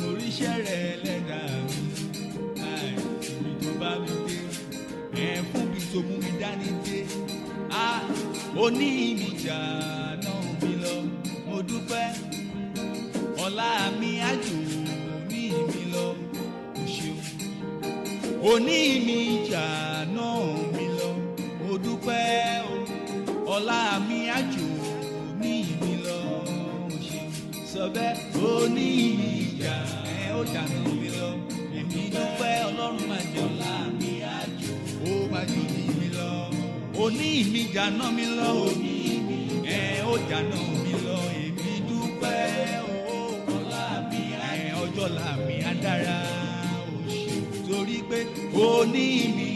Oríṣẹ́ rẹ̀ lẹ́dàá mi, ibi tó bá mi dé, fún bí tó mú mi dání dé. Oní mi jà náà mi lọ, mo dúpẹ́. Ọlá mi àjò ní mi lọ, o ṣeun. Oní mi jà náà mi lọ, mo dúpẹ́. Ọlá mi àjò ní mi lọ, o ṣeun. Sọ bẹ́ẹ̀, oní mi jà ó jà náà mi lọ, èmi dúpẹ́. Ọlọ́run máa jẹ ọlá mi àjò, ó máa jò ní mi lọ. Oní mi jà náà mi lọ, oní mi ó jà náà mi lọ, èmi dúpẹ́. Ọlá mi ọjọ́ la mi á dára, o ṣeun. Torí pé oní mi